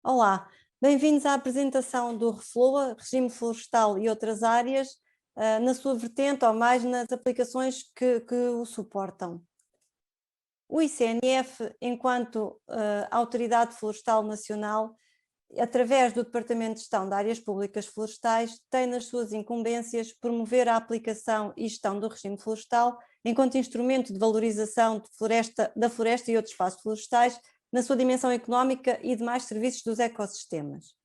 Olá, bem-vindos à apresentação do REFLOA, Regime Florestal e outras áreas, na sua vertente ou mais nas aplicações que o suportam. O ICNF, enquanto Autoridade Florestal Nacional, através do Departamento de Gestão de Áreas Públicas Florestais, tem nas suas incumbências promover a aplicação e gestão do regime florestal enquanto instrumento de valorização da floresta e outros espaços florestais na sua dimensão económica e demais serviços dos ecossistemas.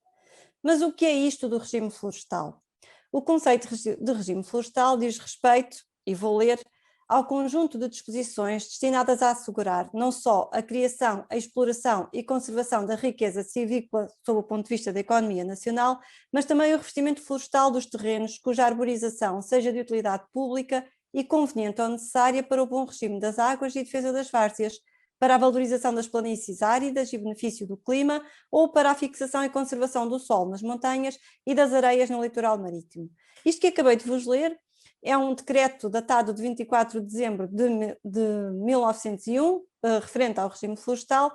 Mas o que é isto do regime florestal? O conceito de regime florestal diz respeito, e vou ler, ao conjunto de disposições destinadas a assegurar não só a criação, a exploração e conservação da riqueza silvícola sob o ponto de vista da economia nacional, mas também o revestimento florestal dos terrenos cuja arborização seja de utilidade pública e conveniente ou necessária para o bom regime das águas e defesa das várzeas, para a valorização das planícies áridas e benefício do clima, ou para a fixação e conservação do solo nas montanhas e das areias no litoral marítimo. Isto que acabei de vos ler é um decreto datado de 24 de dezembro de 1901, referente ao regime florestal,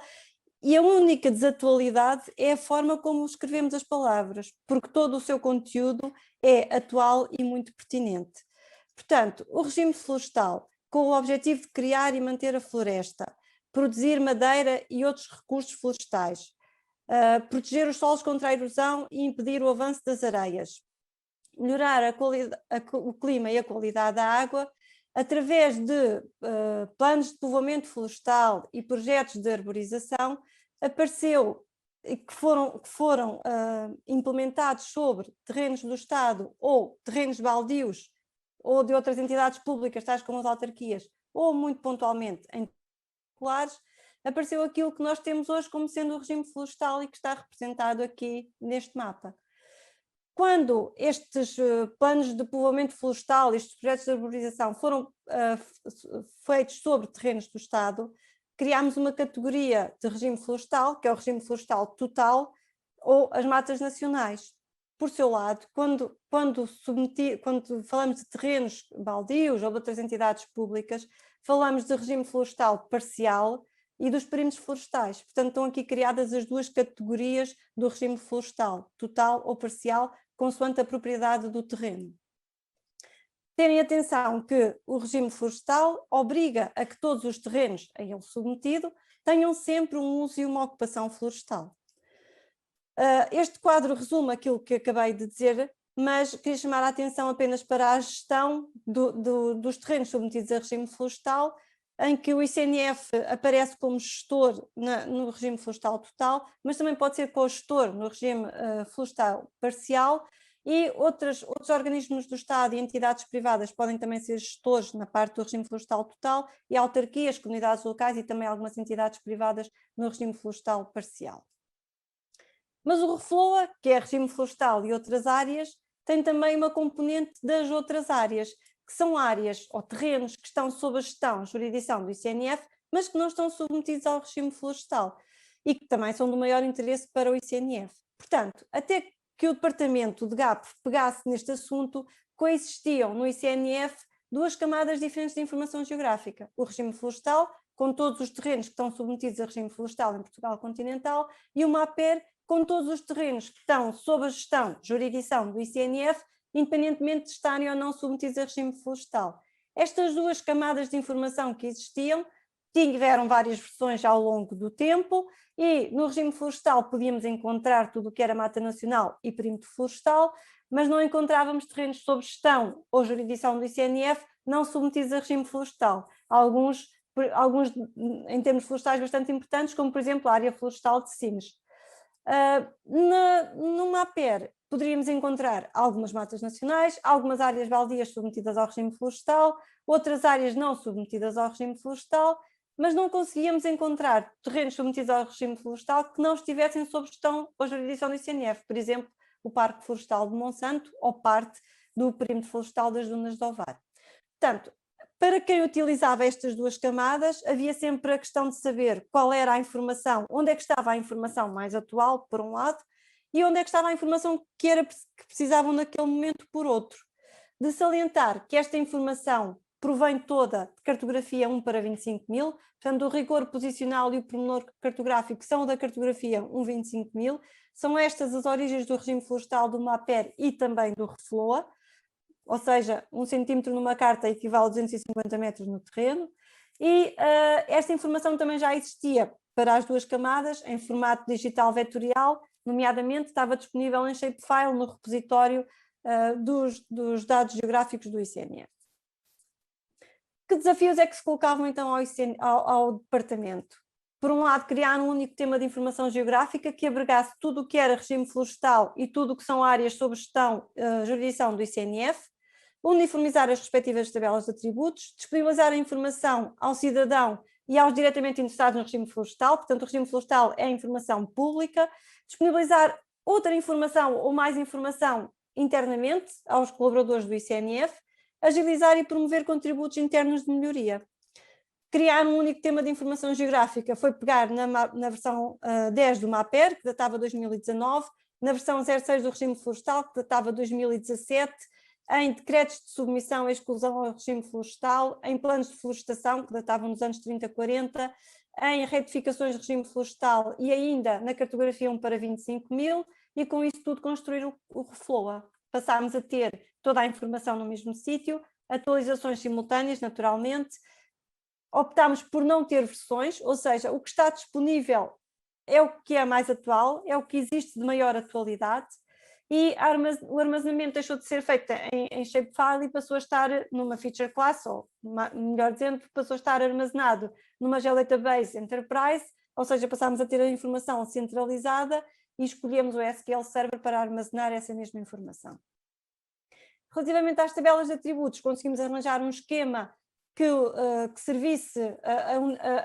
e a única desatualidade é a forma como escrevemos as palavras, porque todo o seu conteúdo é atual e muito pertinente. Portanto, o regime florestal, com o objetivo de criar e manter a floresta, produzir madeira e outros recursos florestais, proteger os solos contra a erosão e impedir o avanço das areias, melhorar o clima e a qualidade da água, através de planos de povoamento florestal e projetos de arborização, apareceu que foram implementados sobre terrenos do Estado ou terrenos baldios ou de outras entidades públicas, tais como as autarquias, ou muito pontualmente em particulares, apareceu aquilo que nós temos hoje como sendo o regime florestal e que está representado aqui neste mapa. Quando estes planos de povoamento florestal, estes projetos de arborização foram feitos sobre terrenos do Estado, criámos uma categoria de regime florestal, que é o regime florestal total, ou as matas nacionais. Por seu lado, quando falamos de terrenos baldios ou de outras entidades públicas, falamos de regime florestal parcial e dos perímetros florestais. Portanto, estão aqui criadas as duas categorias do regime florestal, total ou parcial, consoante a propriedade do terreno. Terem atenção que o regime florestal obriga a que todos os terrenos a ele submetido tenham sempre um uso e uma ocupação florestal. Este quadro resume aquilo que acabei de dizer, mas queria chamar a atenção apenas para a gestão dos terrenos submetidos a regime florestal, em que o ICNF aparece como gestor no regime florestal total, mas também pode ser co-gestor no regime florestal parcial, e outros organismos do Estado e entidades privadas podem também ser gestores na parte do regime florestal total, e autarquias, comunidades locais e também algumas entidades privadas no regime florestal parcial. Mas o REFLOA, que é regime florestal e outras áreas, tem também uma componente das outras áreas, que são áreas ou terrenos que estão sob a gestão, jurisdição do ICNF, mas que não estão submetidos ao regime florestal e que também são do maior interesse para o ICNF. Portanto, até que o Departamento de GAP pegasse neste assunto, coexistiam no ICNF duas camadas diferentes de informação geográfica: o regime florestal, com todos os terrenos que estão submetidos a regime florestal em Portugal continental, e o MAPER, com todos os terrenos que estão sob a gestão, jurisdição do ICNF, independentemente de estarem ou não submetidos a regime florestal. Estas duas camadas de informação que existiam tiveram várias versões ao longo do tempo, e no regime florestal podíamos encontrar tudo o que era mata nacional e perímetro florestal, mas não encontrávamos terrenos sob gestão ou jurisdição do ICNF não submetidos a regime florestal. Alguns em termos florestais bastante importantes, como por exemplo a área florestal de Sines. No MAPER poderíamos encontrar algumas matas nacionais, algumas áreas baldias submetidas ao regime florestal, outras áreas não submetidas ao regime florestal, mas não conseguíamos encontrar terrenos submetidos ao regime florestal que não estivessem sob gestão ou jurisdição do ICNF, por exemplo, o Parque Florestal de Monsanto ou parte do perímetro florestal das Dunas de Ovar. Portanto, para quem utilizava estas duas camadas, havia sempre a questão de saber qual era a informação, onde é que estava a informação mais atual, por um lado, e onde é que estava a informação que precisavam naquele momento, por outro. De salientar que esta informação provém toda de cartografia 1/25.000, portanto o rigor posicional e o pormenor cartográfico são da cartografia 1/25.000, são estas as origens do regime florestal do MAPER e também do REFLOA, ou seja, 1 centímetro numa carta equivale a 250 metros no terreno, e esta informação também já existia para as duas camadas, em formato digital vetorial, nomeadamente estava disponível em shapefile no repositório dos dados geográficos do ICNF. Que desafios é que se colocavam então ao departamento? Por um lado, criar um único tema de informação geográfica que abrigasse tudo o que era regime florestal e tudo o que são áreas sob gestão, jurisdição do ICNF, uniformizar as respectivas tabelas de atributos, disponibilizar a informação ao cidadão e aos diretamente interessados no regime florestal, portanto o regime florestal é informação pública, disponibilizar outra informação ou mais informação internamente aos colaboradores do ICNF, agilizar e promover contributos internos de melhoria. Criar um único tema de informação geográfica foi pegar na versão 10 do MAPER, que datava 2019, na versão 06 do regime florestal, que datava 2017, em decretos de submissão e exclusão ao regime florestal, em planos de florestação, que datavam nos anos 30-40, em retificações de regime florestal e ainda na cartografia 1/25.000, e com isso tudo construir o REFLOA. Passámos a ter toda a informação no mesmo sítio, atualizações simultâneas, naturalmente. Optámos por não ter versões, ou seja, o que está disponível é o que é mais atual, é o que existe de maior atualidade, e o armazenamento deixou de ser feito em shapefile e passou a estar numa feature class, ou melhor dizendo, passou a estar armazenado numa Geodatabase Enterprise, ou seja, passámos a ter a informação centralizada e escolhemos o SQL Server para armazenar essa mesma informação. Relativamente às tabelas de atributos, conseguimos arranjar um esquema que servisse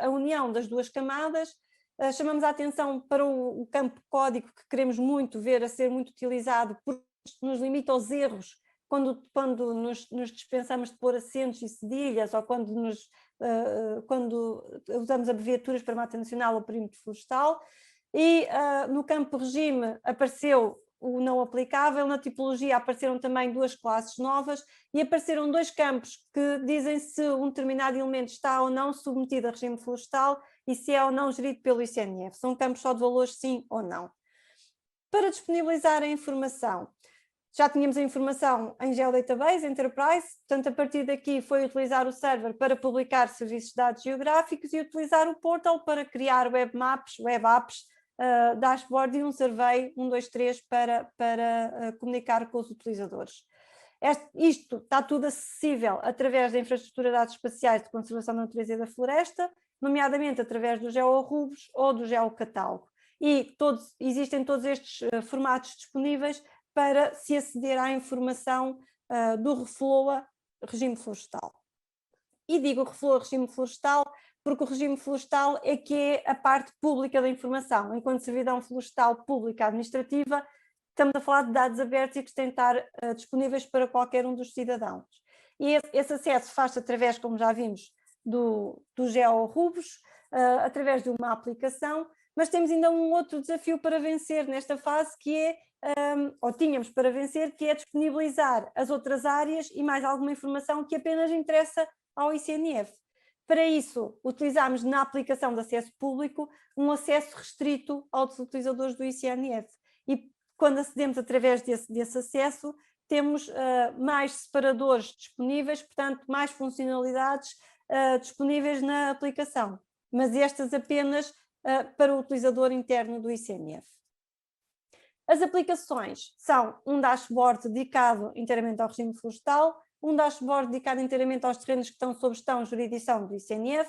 a união das duas camadas. Chamamos a atenção para o campo código, que queremos muito ver a ser muito utilizado, porque nos limita aos erros quando nos dispensamos de pôr acentos e cedilhas, ou quando usamos abreviaturas para mata nacional ou perímetro florestal. E no campo regime apareceu o não aplicável, na tipologia apareceram também duas classes novas e apareceram dois campos que dizem se um determinado elemento está ou não submetido a regime florestal e se é ou não gerido pelo ICNF. São campos só de valores sim ou não. Para disponibilizar a informação, já tínhamos a informação em Geodatabase Enterprise, portanto a partir daqui foi utilizar o server para publicar serviços de dados geográficos e utilizar o portal para criar web maps, web apps, dashboard e um survey 1, 2, 3 para comunicar com os utilizadores. Isto está tudo acessível através da infraestrutura de dados espaciais de conservação da natureza e da floresta, nomeadamente através do GeoRubos ou do GeoCatálogo. E existem todos estes formatos disponíveis para se aceder à informação do REFLOA, regime florestal. E digo REFLOA, regime florestal, porque o regime florestal é que é a parte pública da informação. Enquanto servidão florestal pública administrativa, estamos a falar de dados abertos e que têm de estar disponíveis para qualquer um dos cidadãos. E esse acesso faz-se através, como já vimos, do GeoRubos, através de uma aplicação, mas temos ainda um outro desafio para vencer nesta fase, que é, ou tínhamos para vencer, que é disponibilizar as outras áreas e mais alguma informação que apenas interessa ao ICNF. Para isso, utilizámos na aplicação de acesso público um acesso restrito aos utilizadores do ICNF. E quando acedemos através desse acesso, temos mais separadores disponíveis, portanto, mais funcionalidades disponíveis na aplicação, mas estas apenas para o utilizador interno do ICNF. As aplicações são um dashboard dedicado inteiramente ao regime florestal, um dashboard dedicado inteiramente aos terrenos que estão sob gestão e jurisdição do ICNF,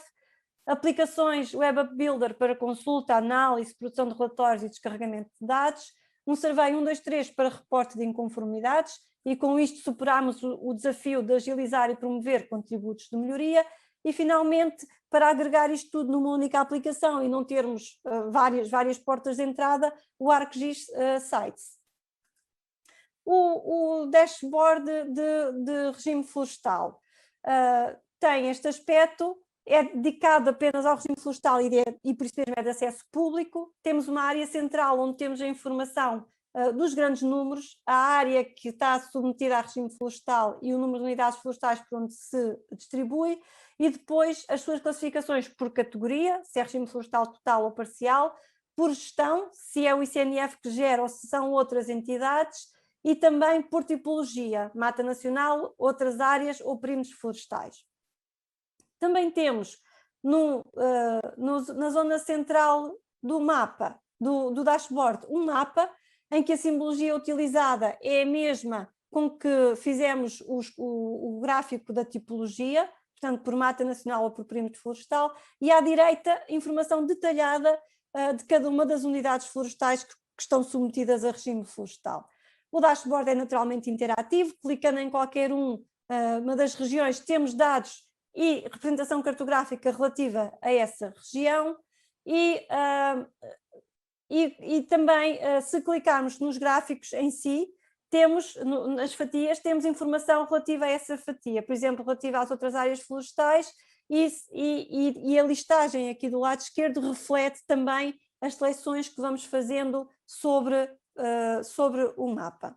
aplicações Web App Builder para consulta, análise, produção de relatórios e descarregamento de dados, um survey 1, 2, 3 para reporte de inconformidades, e com isto superámos o desafio de agilizar e promover contributos de melhoria, e finalmente, para agregar isto tudo numa única aplicação e não termos várias portas de entrada, o ArcGIS Sites. O dashboard de regime florestal tem este aspecto, é dedicado apenas ao regime florestal e por isso mesmo é de acesso público. Temos uma área central onde temos a informação dos grandes números, a área que está submetida a regime florestal e o número de unidades florestais por onde se distribui, e depois as suas classificações por categoria, se é regime florestal total ou parcial, por gestão, se é o ICNF que gera ou se são outras entidades, e também por tipologia, mata nacional, outras áreas ou perímetros florestais. Também temos na zona central do mapa, do dashboard, um mapa em que a simbologia utilizada é a mesma com que fizemos o gráfico da tipologia, portanto por mata nacional ou por perímetro florestal, e à direita informação detalhada de cada uma das unidades florestais que estão submetidas a regime florestal. O dashboard é naturalmente interativo, clicando em qualquer uma das regiões temos dados e representação cartográfica relativa a essa região e também, se clicarmos nos gráficos em si, temos, nas fatias, temos informação relativa a essa fatia, por exemplo, relativa às outras áreas florestais e a listagem aqui do lado esquerdo reflete também as seleções que vamos fazendo sobre o mapa.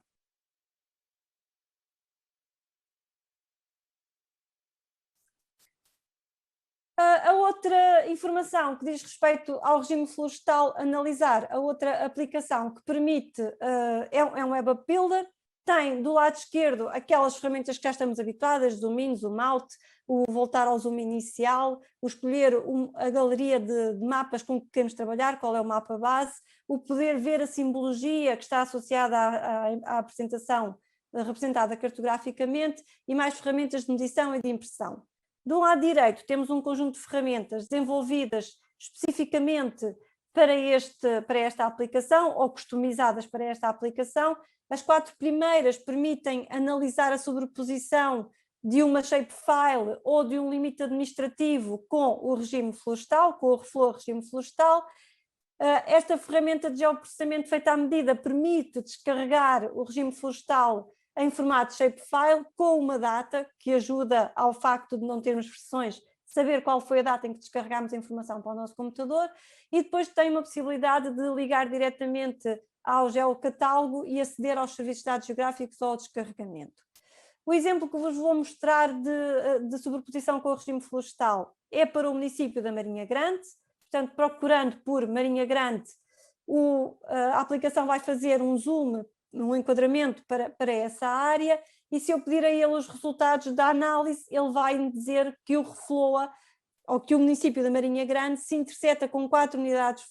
A outra informação que diz respeito ao regime florestal analisar, a outra aplicação que permite, é um Web App Builder, tem do lado esquerdo aquelas ferramentas que já estamos habituadas, zoom in, zoom out, o voltar ao zoom inicial, o escolher a galeria de mapas com que queremos trabalhar, qual é o mapa base, o poder ver a simbologia que está associada à apresentação representada cartograficamente e mais ferramentas de medição e de impressão. Do lado direito temos um conjunto de ferramentas desenvolvidas especificamente para esta aplicação ou customizadas para esta aplicação. As 4 primeiras permitem analisar a sobreposição de uma shapefile ou de um limite administrativo com o regime florestal, com o Reflow regime florestal. Esta ferramenta de geoprocessamento feita à medida permite descarregar o regime florestal em formato shapefile com uma data que ajuda ao facto de não termos versões, saber qual foi a data em que descarregámos a informação para o nosso computador, e depois tem uma possibilidade de ligar diretamente ao geocatálogo e aceder aos serviços de dados geográficos ou ao descarregamento. O exemplo que vos vou mostrar de sobreposição com o regime florestal é para o município da Marinha Grande, portanto procurando por Marinha Grande, a aplicação vai fazer um zoom, um enquadramento para essa área, e se eu pedir a ele os resultados da análise, ele vai dizer que o Refloa, ou que o município da Marinha Grande se interseta com 4 unidades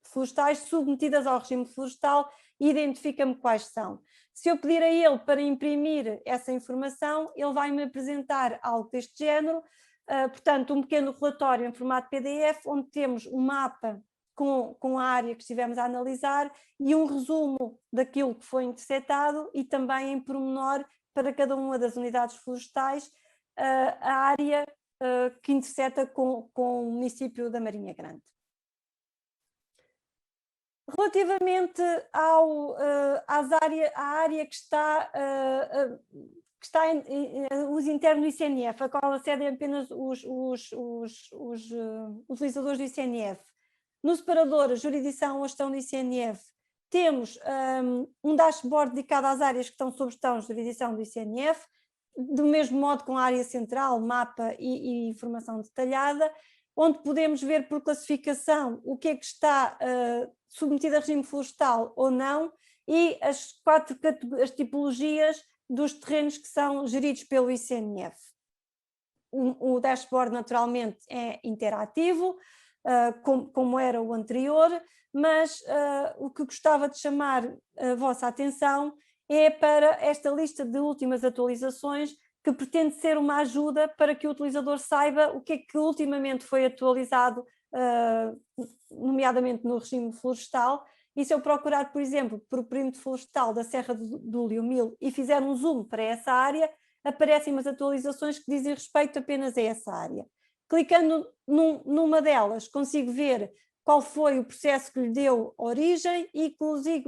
florestais submetidas ao regime florestal e identifica-me quais são. Se eu pedir a ele para imprimir essa informação, ele vai-me apresentar algo deste género, portanto um pequeno relatório em formato PDF, onde temos um mapa com a área que estivemos a analisar e um resumo daquilo que foi interceptado e também em pormenor para cada uma das unidades florestais a área que intercepta com o município da Marinha Grande. Relativamente à área que está em uso interno do ICNF, a qual acedem apenas os utilizadores do ICNF, no separador jurisdição ou gestão do ICNF, temos um dashboard dedicado às áreas que estão sob gestão de jurisdição do ICNF, do mesmo modo com a área central, mapa e informação detalhada, onde podemos ver por classificação o que é que está submetido a regime florestal ou não e as tipologias dos terrenos que são geridos pelo ICNF. O dashboard naturalmente é interativo, como era o anterior, mas o que gostava de chamar a vossa atenção é para esta lista de últimas atualizações, que pretende ser uma ajuda para que o utilizador saiba o que é que ultimamente foi atualizado, nomeadamente no regime florestal. E se eu procurar, por exemplo, por o perímetro florestal da Serra do Liumil e fizer um zoom para essa área, aparecem umas atualizações que dizem respeito apenas a essa área. Clicando numa delas, consigo ver qual foi o processo que lhe deu origem e,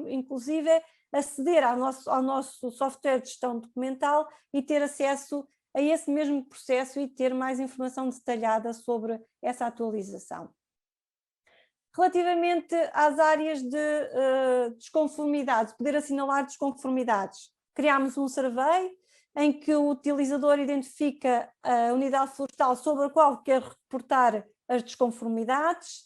inclusive aceder ao nosso software de gestão documental e ter acesso a esse mesmo processo e ter mais informação detalhada sobre essa atualização. Relativamente às áreas de desconformidades, poder assinalar desconformidades, criámos um survey em que o utilizador identifica a unidade florestal sobre a qual quer reportar as desconformidades,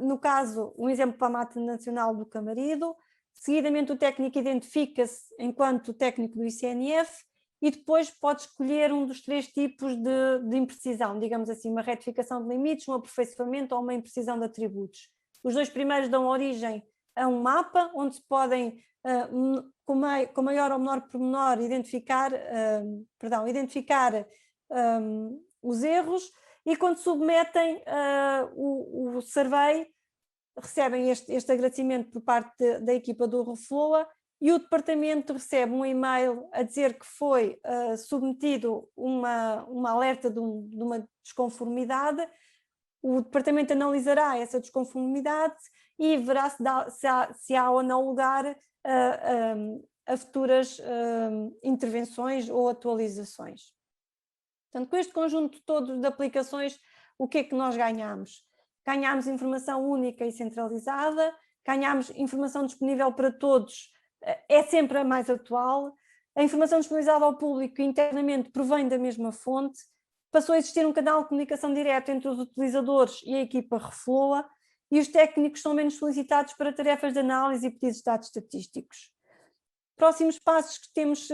no caso, um exemplo para a Mata Nacional do Camarido, seguidamente o técnico identifica-se enquanto técnico do ICNF e depois pode escolher um dos 3 tipos de imprecisão, digamos assim, uma retificação de limites, um aperfeiçoamento ou uma imprecisão de atributos. Os 2 primeiros dão origem a um mapa onde se podem, com maior ou menor pormenor, identificar os erros, e quando submetem o survey, recebem este agradecimento por parte da equipa do Refloa, e o departamento recebe um e-mail a dizer que foi submetido uma alerta de uma desconformidade. O departamento analisará essa desconformidade e verá se há ou não lugar a futuras intervenções ou atualizações. Portanto, com este conjunto todo de aplicações, o que é que nós ganhamos? Ganhamos informação única e centralizada, ganhamos informação disponível para todos, é sempre a mais atual, a informação disponibilizada ao público internamente provém da mesma fonte, passou a existir um canal de comunicação direta entre os utilizadores e a equipa Refloa, e os técnicos são menos solicitados para tarefas de análise e pedidos de dados estatísticos. Próximos passos que temos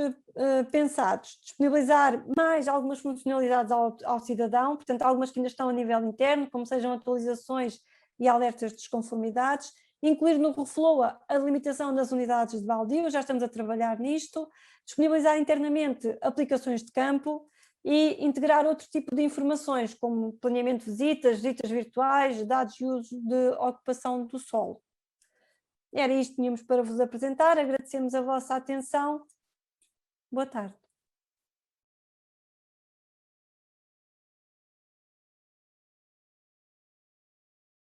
pensados: disponibilizar mais algumas funcionalidades ao cidadão, portanto algumas que ainda estão a nível interno, como sejam atualizações e alertas de desconformidades, incluir no Refloa a limitação das unidades de baldio, já estamos a trabalhar nisto, disponibilizar internamente aplicações de campo e integrar outro tipo de informações, como planeamento de visitas virtuais, dados de uso de ocupação do solo. Era isto que tínhamos para vos apresentar, agradecemos a vossa atenção. Boa tarde.